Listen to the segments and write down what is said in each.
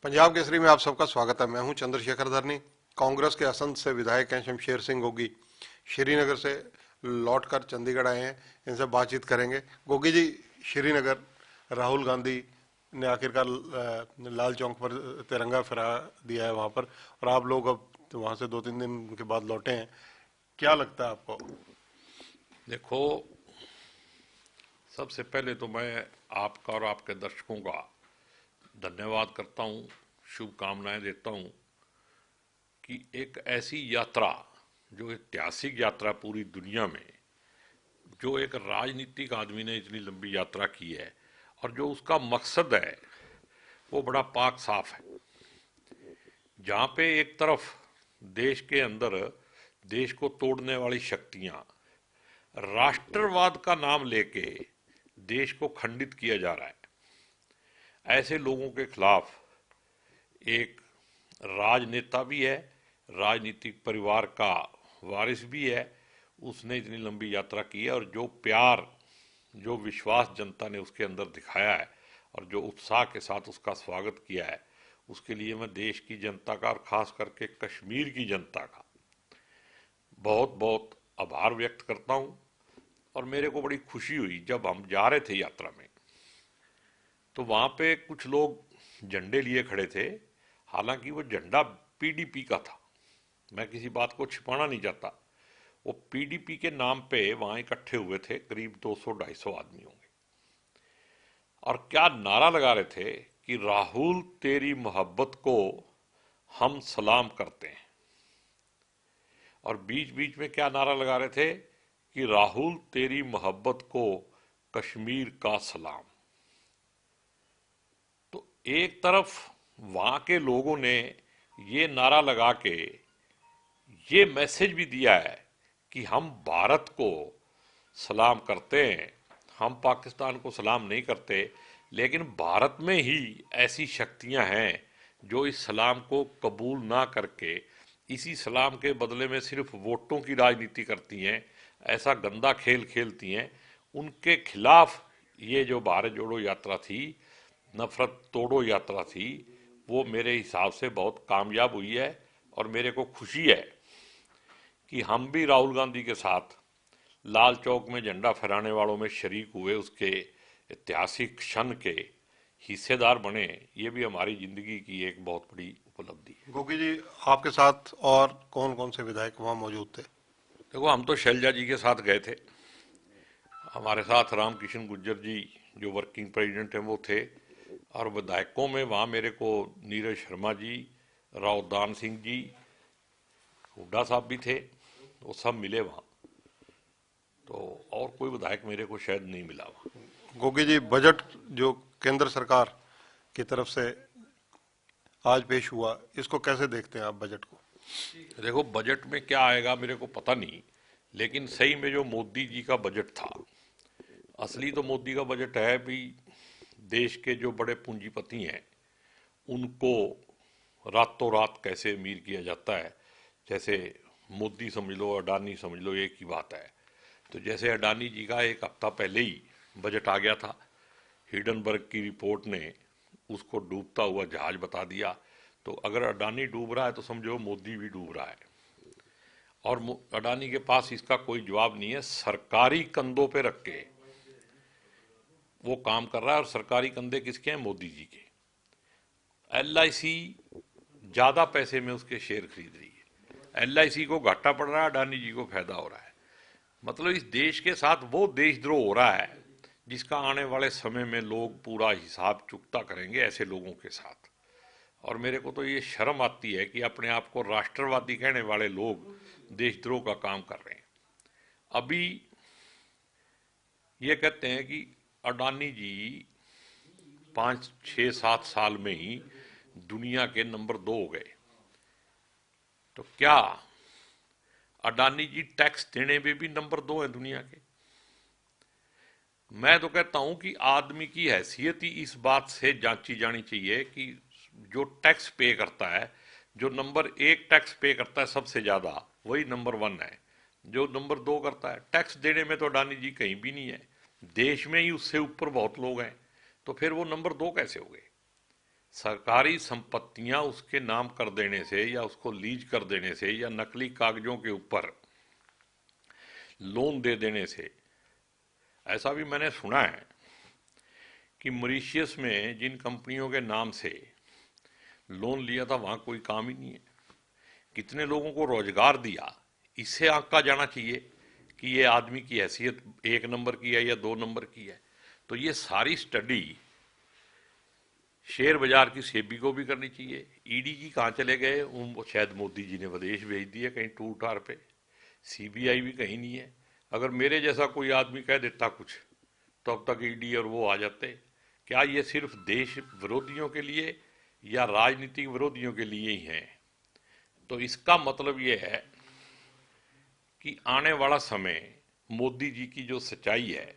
पंजाब केसरी में आप सबका स्वागत है। मैं हूं चंद्रशेखर धरनी। कांग्रेस के असंध से विधायक हैं शमशेर सिंह गोगी। श्रीनगर से लौटकर चंडीगढ़ आए हैं। इनसे बातचीत करेंगे। गोगी जी, श्रीनगर राहुल गांधी ने आखिरकार लाल चौक पर तिरंगा फहरा दिया है वहां पर, और आप लोग अब वहां से 2-3 दिन के बाद लौटे हैं। क्या लगता है आपको? देखो, सबसे पहले तो मैं आपका और आपके दर्शकों का धन्यवाद करता हूँ, शुभकामनाएं देता हूँ कि एक ऐसी यात्रा, जो ऐतिहासिक यात्रा पूरी दुनिया में, जो एक राजनीतिक आदमी ने इतनी लंबी यात्रा की है और जो उसका मकसद है वो बड़ा पाक साफ है। जहाँ पे एक तरफ देश के अंदर देश को तोड़ने वाली शक्तियाँ राष्ट्रवाद का नाम लेके देश को खंडित किया जा रहा है, ऐसे लोगों के खिलाफ एक राजनेता भी है, राजनीतिक परिवार का वारिस भी है, उसने इतनी लंबी यात्रा की है। और जो प्यार, जो विश्वास जनता ने उसके अंदर दिखाया है और जो उत्साह के साथ उसका स्वागत किया है, उसके लिए मैं देश की जनता का और खास करके कश्मीर की जनता का बहुत बहुत आभार व्यक्त करता हूँ। और मेरे को बड़ी खुशी हुई जब हम जा रहे थे यात्रा में, तो वहाँ पे कुछ लोग झंडे लिए खड़े थे। हालांकि वो झंडा पीडीपी का था, मैं किसी बात को छिपाना नहीं चाहता। वो पीडीपी के नाम पे वहाँ इकट्ठे हुए थे, करीब 200-250 आदमी होंगे, और क्या नारा लगा रहे थे कि राहुल तेरी मोहब्बत को हम सलाम करते हैं। और बीच बीच में क्या नारा लगा रहे थे कि राहुल तेरी मोहब्बत को कश्मीर का सलाम। तो एक तरफ वहां के लोगों ने ये नारा लगा के ये मैसेज भी दिया है कि हम भारत को सलाम करते हैं, हम पाकिस्तान को सलाम नहीं करते, लेकिन भारत में ही ऐसी शक्तियां हैं जो इस सलाम को कबूल ना करके इसी सलाम के बदले में सिर्फ वोटों की राजनीति करती हैं, ऐसा गंदा खेल खेलती हैं। उनके खिलाफ ये जो भारत जोड़ो यात्रा थी, नफरत तोड़ो यात्रा थी, वो मेरे हिसाब से बहुत कामयाब हुई है। और मेरे को खुशी है कि हम भी राहुल गांधी के साथ लाल चौक में झंडा फहराने वालों में शरीक हुए, उसके ऐतिहासिक क्षण के हिस्सेदार बने। ये भी हमारी जिंदगी की एक बहुत बड़ी उपलब्धि है। गोगी जी, आपके साथ और कौन कौन से विधायक वहां मौजूद थे? देखो, हम तो शैलजा जी के साथ गए थे, हमारे साथ राम किशन गुज्जर जी जो वर्किंग प्रेसिडेंट हैं वो थे, और विधायकों में वहाँ मेरे को नीरज शर्मा जी, राव दान सिंह जी, हुड्डा साहब भी थे, वो सब मिले वहाँ। तो और कोई विधायक मेरे को शायद नहीं मिला वहाँ। गोगी जी, बजट जो केंद्र सरकार की तरफ से आज पेश हुआ, इसको कैसे देखते हैं आप बजट को? देखो, बजट में क्या आएगा मेरे को पता नहीं, लेकिन सही में जो मोदी जी का बजट था, असली तो मोदी का बजट है भी देश के जो बड़े पूंजीपति हैं उनको रातों रात कैसे अमीर किया जाता है। जैसे मोदी समझ लो, अडानी समझ लो, एक ही बात है। तो जैसे अडानी जी का एक हफ्ता पहले ही बजट आ गया था, हिडनबर्ग की रिपोर्ट ने उसको डूबता हुआ जहाज बता दिया। तो अगर अडानी डूब रहा है तो समझो मोदी भी डूब रहा है। और अडानी के पास इसका कोई जवाब नहीं है, सरकारी कंधों पे रख के वो काम कर रहा है। और सरकारी कंधे किसके हैं? मोदी जी के। एलआईसी ज्यादा पैसे में उसके शेयर खरीद रही है, एलआईसी को घाटा पड़ रहा है, अडानी जी को फायदा हो रहा है। मतलब इस देश के साथ वो देशद्रोह हो रहा है जिसका आने वाले समय में लोग पूरा हिसाब चुकता करेंगे ऐसे लोगों के साथ। और मेरे को तो ये शर्म आती है कि अपने आप को राष्ट्रवादी कहने वाले लोग देशद्रोह का काम कर रहे हैं। अभी ये कहते हैं कि अडानी जी 5, 6, 7 साल में ही दुनिया के नंबर 2 हो गए। तो क्या अडानी जी टैक्स देने में भी नंबर 2 है दुनिया के? मैं तो कहता हूं कि आदमी की हैसियत ही इस बात से जांची जानी चाहिए कि जो टैक्स पे करता है, जो नंबर 1 टैक्स पे करता है सबसे ज्यादा, वही नंबर 1 है। जो नंबर 2 करता है टैक्स देने में, तो अडानी जी कहीं भी नहीं है। देश में ही उससे ऊपर बहुत लोग हैं, तो फिर वो नंबर 2 कैसे हो गए? सरकारी संपत्तियां उसके नाम कर देने से या उसको लीज कर देने से या नकली कागजों के ऊपर लोन दे देने से, ऐसा भी मैंने सुना है कि मॉरिशस में जिन कंपनियों के नाम से लोन लिया था वहां कोई काम ही नहीं है, कितने लोगों को रोजगार दिया, इससे आंका जाना चाहिए कि ये आदमी की हैसियत 1 नंबर की है या 2 नंबर की है। तो ये सारी स्टडी शेयर बाजार की सेबी को भी करनी चाहिए। ईडी जी कहाँ चले गए, वो शायद मोदी जी ने विदेश भेज दिए कहीं टूर टार पे। सीबीआई भी कहीं नहीं है। अगर मेरे जैसा कोई आदमी कह देता कुछ तो अब तक ईडी और वो आ जाते। क्या ये सिर्फ देश विरोधियों के लिए या राजनीतिक विरोधियों के लिए ही है? तो इसका मतलब ये है कि आने वाला समय मोदी जी की जो सच्चाई है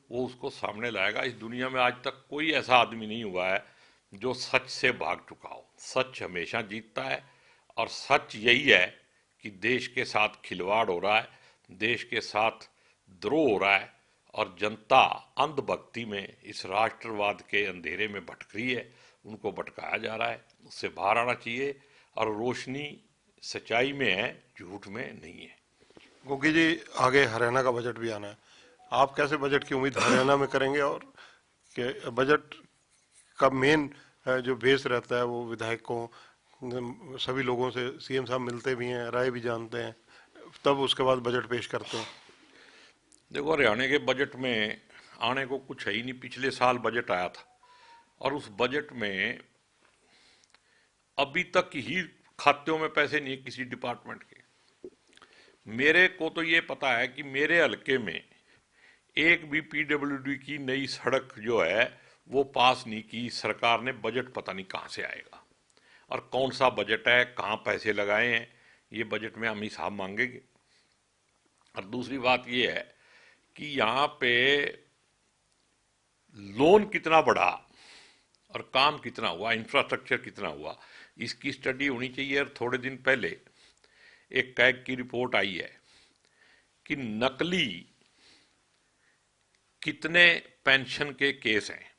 वो उसको सामने लाएगा। इस दुनिया में आज तक कोई ऐसा आदमी नहीं हुआ है जो सच से भाग चुका हो। सच हमेशा जीतता है और सच यही है कि देश के साथ खिलवाड़ हो रहा है, देश के साथ द्रोह हो रहा है और जनता अंधभक्ति में इस राष्ट्रवाद के अंधेरे में भटक रही है, उनको भटकाया जा रहा है। उससे बाहर आना चाहिए और रोशनी सच्चाई में है, झूठ में नहीं है। गोगी जी, आगे हरियाणा का बजट भी आना है, आप कैसे बजट की उम्मीद हरियाणा में करेंगे? और के बजट का मेन जो बेस रहता है वो विधायकों सभी लोगों से सीएम साहब मिलते भी हैं, राय भी जानते हैं, तब उसके बाद बजट पेश करते हैं। देखो, हरियाणा के बजट में आने को कुछ है ही नहीं। पिछले साल बजट आया था और उस बजट में अभी तक ही खात्यों में पैसे नहीं है किसी डिपार्टमेंट के। मेरे को तो ये पता है कि मेरे हलके में एक भी पीडब्ल्यूडी की नई सड़क जो है वो पास नहीं की सरकार ने। बजट पता नहीं कहाँ से आएगा और कौन सा बजट है, कहाँ पैसे लगाए हैं, ये बजट में हम हिसाब मांगेंगे। और दूसरी बात ये है कि यहाँ पे लोन कितना बढ़ा और काम कितना हुआ, इंफ्रास्ट्रक्चर कितना हुआ, इसकी स्टडी होनी चाहिए। और थोड़े दिन पहले एक कैग की रिपोर्ट आई है कि नकली कितने पेंशन के केस हैं।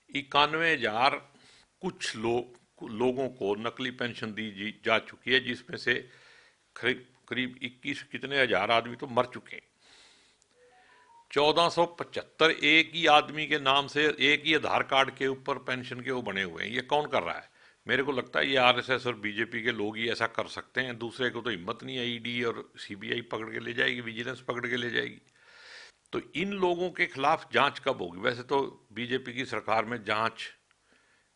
91,000 कुछ लोगों को नकली पेंशन दी जा चुकी है, जिसमें से करीब 21 कितने हजार आदमी तो मर चुके हैं। 1475 एक ही आदमी के नाम से एक ही आधार कार्ड के ऊपर पेंशन के वो बने हुए हैं। ये कौन कर रहा है? मेरे को लगता है ये आरएसएस और बीजेपी के लोग ही ऐसा कर सकते हैं। दूसरे को तो हिम्मत नहीं है। ईडी और सीबीआई पकड़ के ले जाएगी, विजिलेंस पकड़ के ले जाएगी। तो इन लोगों के खिलाफ जांच कब होगी? वैसे तो बीजेपी की सरकार में जांच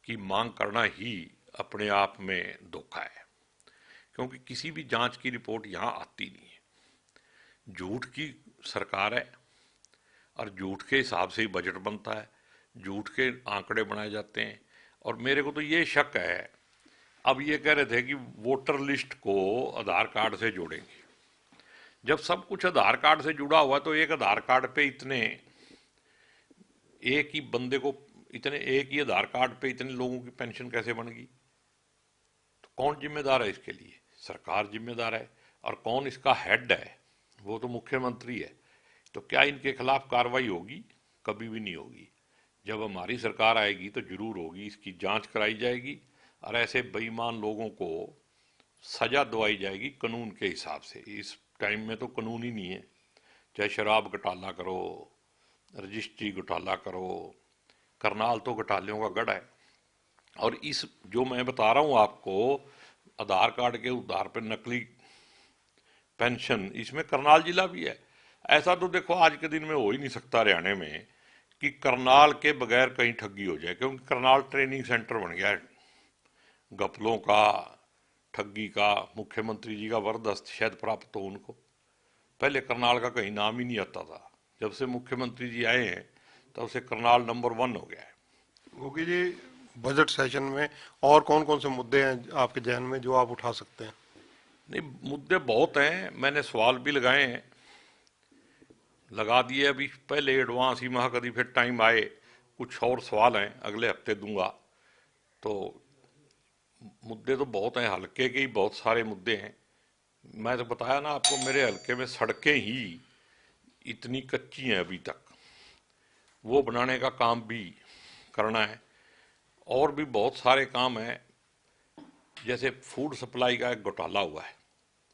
की मांग करना ही अपने आप में धोखा है, क्योंकि किसी भी जांच की रिपोर्ट यहाँ आती नहीं है। झूठ की सरकार है और झूठ के हिसाब से ही बजट बनता है, झूठ के आंकड़े बनाए जाते हैं। और मेरे को तो ये शक है, अब ये कह रहे थे कि वोटर लिस्ट को आधार कार्ड से जोड़ेंगे। जब सब कुछ आधार कार्ड से जुड़ा हुआ तो एक आधार कार्ड पे एक ही बंदे को एक ही आधार कार्ड पे इतने लोगों की पेंशन कैसे बन गई? तो कौन जिम्मेदार है इसके लिए? सरकार जिम्मेदार है। और कौन इसका हेड है? वो तो मुख्यमंत्री है। तो क्या इनके खिलाफ कार्रवाई होगी? कभी भी नहीं होगी। जब हमारी सरकार आएगी तो जरूर होगी, इसकी जांच कराई जाएगी और ऐसे बेईमान लोगों को सजा दिलवाई जाएगी कानून के हिसाब से। इस टाइम में तो कानून ही नहीं है। चाहे शराब घोटाला करो, रजिस्ट्री घोटाला करो, करनाल तो घोटालों का गढ़ है। और इस जो मैं बता रहा हूं आपको, आधार कार्ड के उधार पर नकली पेंशन, इसमें करनाल जिला भी है। ऐसा तो देखो आज के दिन में हो ही नहीं सकता हरियाणा में कि करनाल के बगैर कहीं ठगी हो जाए, क्योंकि करनाल ट्रेनिंग सेंटर बन गया है घपलों का, ठगी का। मुख्यमंत्री जी का वरदस्त शायद प्राप्त हो उनको। पहले करनाल का कहीं नाम ही नहीं आता था। जब से मुख्यमंत्री जी आए हैं तब से करनाल नंबर 1 हो गया है। गोगी जी, बजट सेशन में और कौन कौन से मुद्दे हैं आपके जहन में जो आप उठा सकते हैं? नहीं, मुद्दे बहुत हैं, मैंने सवाल भी लगाए हैं, लगा दिए अभी पहले एडवांस ही। महा कभी फिर टाइम आए कुछ और सवाल हैं अगले हफ्ते दूंगा। तो मुद्दे तो बहुत हैं, हल्के के ही बहुत सारे मुद्दे हैं। मैं तो बताया ना आपको, मेरे हल्के में सड़कें ही इतनी कच्ची हैं अभी तक, वो बनाने का काम भी करना है। और भी बहुत सारे काम हैं, जैसे फूड सप्लाई का एक घोटाला हुआ है,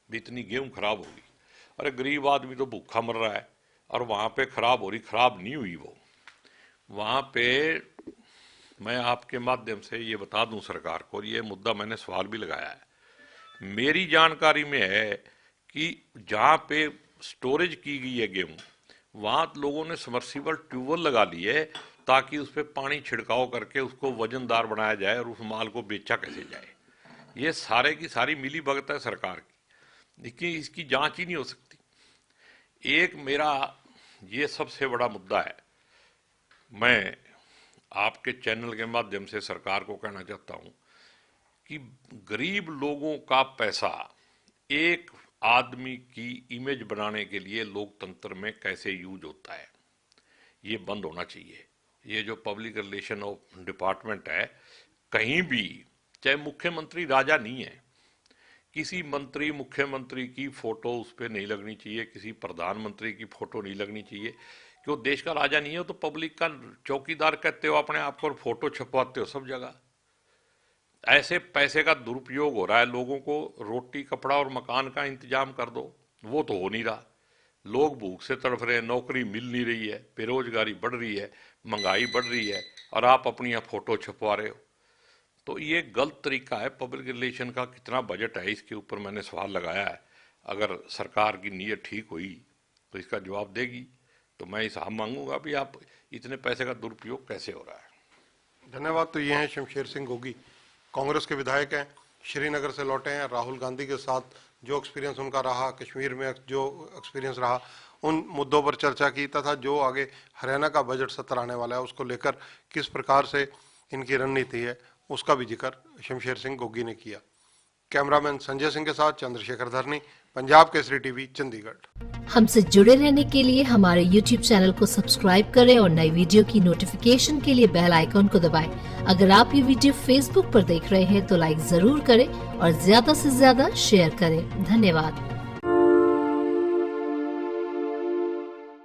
भी इतनी गेहूं खराब होगी, अरे गरीब आदमी तो भूखा मर रहा है, और वहाँ पे खराब हो रही, खराब नहीं हुई वो। वहाँ पे मैं आपके माध्यम से ये बता दूं सरकार को, ये मुद्दा मैंने सवाल भी लगाया है, मेरी जानकारी में है कि जहाँ पे स्टोरेज की गई है गेहूं, वहाँ लोगों ने सबमर्सिबल ट्यूबवेल लगा लिए है ताकि उस पर पानी छिड़काव करके उसको वजनदार बनाया जाए और उस माल को बेचा कैसे जाए। ये सारे की सारी मिली भगत है सरकार की, लेकिन इसकी जांच ही नहीं हो सकती। एक मेरा ये सबसे बड़ा मुद्दा है, मैं आपके चैनल के माध्यम से सरकार को कहना चाहता हूं कि गरीब लोगों का पैसा एक आदमी की इमेज बनाने के लिए लोकतंत्र में कैसे यूज होता है, ये बंद होना चाहिए। ये जो पब्लिक रिलेशन ऑफ डिपार्टमेंट है, कहीं भी चाहे मुख्यमंत्री राजा नहीं है, किसी मंत्री मुख्यमंत्री की फोटो उस पर नहीं लगनी चाहिए, किसी प्रधानमंत्री की फोटो नहीं लगनी चाहिए, कि वो देश का राजा नहीं हो तो पब्लिक का चौकीदार कहते हो अपने आप को और फोटो छपवाते हो सब जगह। ऐसे पैसे का दुरुपयोग हो रहा है, लोगों को रोटी कपड़ा और मकान का इंतजाम कर दो, वो तो हो नहीं रहा, लोग भूख से तड़फ रहे हैं, नौकरी मिल नहीं रही है, बेरोजगारी बढ़ रही है, महंगाई बढ़ रही है, और आप अपनी यहाँ फोटो छपवा रहे हो। तो ये गलत तरीका है पब्लिक रिलेशन का। कितना बजट है इसके ऊपर मैंने सवाल लगाया है, अगर सरकार की नीयत ठीक हुई तो इसका जवाब देगी, तो मैं इस मांगूंगा भी आप इतने पैसे का दुरुपयोग कैसे हो रहा है। धन्यवाद। तो ये हैं शमशेर सिंह गोगी, कांग्रेस के विधायक हैं, श्रीनगर से लौटे हैं। राहुल गांधी के साथ जो एक्सपीरियंस उनका रहा, कश्मीर में जो एक्सपीरियंस रहा, उन मुद्दों पर चर्चा की, तथा जो आगे हरियाणा का बजट सत्र आने वाला है उसको लेकर किस प्रकार से इनकी रणनीति है, उसका भी जिक्र शमशेर सिंह गोगी ने किया। कैमरामैन संजय सिंह के साथ चंद्रशेखर धरनी, पंजाब केसरी टीवी, चंडीगढ़। हमसे जुड़े रहने के लिए हमारे YouTube चैनल को सब्सक्राइब करें और नई वीडियो की नोटिफिकेशन के लिए बेल आइकॉन को दबाएं। अगर आप ये वीडियो Facebook पर देख रहे हैं तो लाइक जरूर करें और ज्यादा से ज्यादा शेयर करें। धन्यवाद।